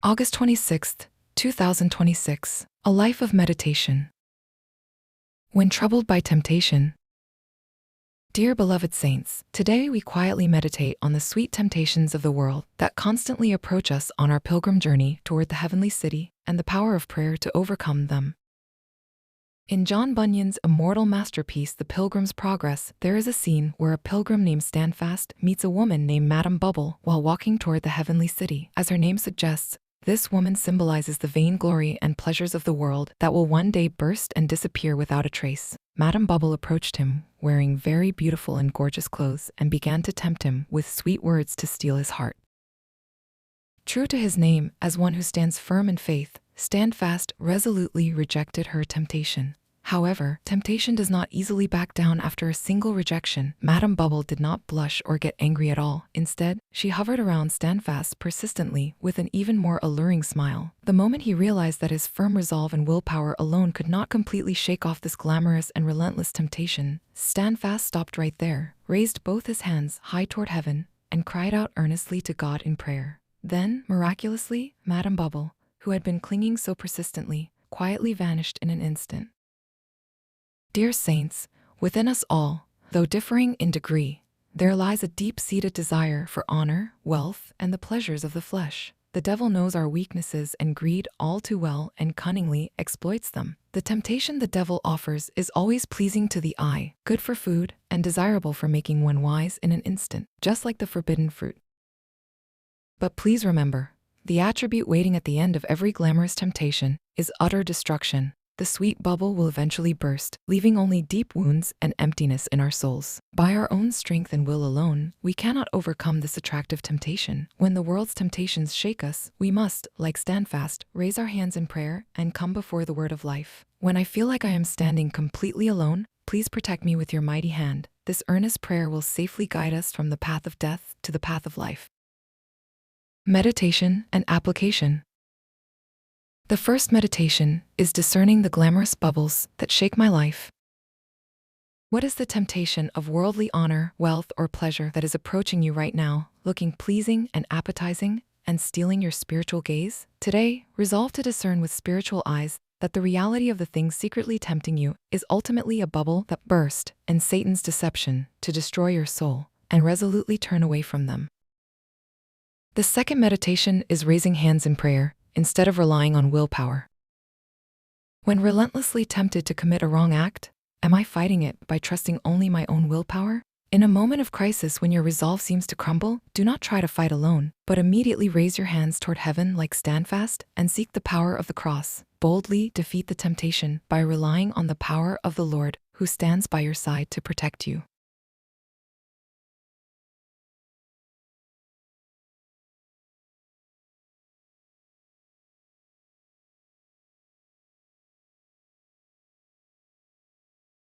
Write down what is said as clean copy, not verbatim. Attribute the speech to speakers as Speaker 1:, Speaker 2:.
Speaker 1: August 26th, 2026. A life of meditation. When troubled by temptation. Dear beloved saints, today we quietly meditate on the sweet temptations of the world that constantly approach us on our pilgrim journey toward the heavenly city and the power of prayer to overcome them. In John Bunyan's immortal masterpiece, The Pilgrim's Progress, there is a scene where a pilgrim named Standfast meets a woman named Madame Bubble while walking toward the heavenly city. As her name suggests, this woman symbolizes the vainglory and pleasures of the world that will one day burst and disappear without a trace. Madame Bubble approached him, wearing very beautiful and gorgeous clothes, and began to tempt him with sweet words to steal his heart. True to his name as one who stands firm in faith, Standfast resolutely rejected her temptation. However, temptation does not easily back down after a single rejection. Madame Bubble did not blush or get angry at all. Instead, she hovered around Standfast persistently with an even more alluring smile. The moment he realized that his firm resolve and willpower alone could not completely shake off this glamorous and relentless temptation, Standfast stopped right there, raised both his hands high toward heaven, and cried out earnestly to God in prayer. Then, miraculously, Madame Bubble, who had been clinging so persistently, quietly vanished in an instant. Dear saints, within us all, though differing in degree, there lies a deep-seated desire for honor, wealth, and the pleasures of the flesh. The devil knows our weaknesses and greed all too well and cunningly exploits them. The temptation the devil offers is always pleasing to the eye, good for food, and desirable for making one wise in an instant, just like the forbidden fruit. But please remember, the attribute waiting at the end of every glamorous temptation is utter destruction. The sweet bubble will eventually burst, leaving only deep wounds and emptiness in our souls. By our own strength and will alone, we cannot overcome this attractive temptation. When the world's temptations shake us, we must, like Standfast, raise our hands in prayer and come before the word of life. When I feel like I am standing completely alone, please protect me with your mighty hand. This earnest prayer will safely guide us from the path of death to the path of life. Meditation and application. The first meditation is discerning the glamorous bubbles that shake my life. What is the temptation of worldly honor, wealth, or pleasure that is approaching you right now, looking pleasing and appetizing, and stealing your spiritual gaze? Today, resolve to discern with spiritual eyes that the reality of the things secretly tempting you is ultimately a bubble that burst in Satan's deception to destroy your soul, and resolutely turn away from them. The second meditation is raising hands in prayer instead of relying on willpower. When relentlessly tempted to commit a wrong act, am I fighting it by trusting only my own willpower? In a moment of crisis when your resolve seems to crumble, do not try to fight alone, but immediately raise your hands toward heaven like Standfast and seek the power of the cross. Boldly defeat the temptation by relying on the power of the Lord who stands by your side to protect you.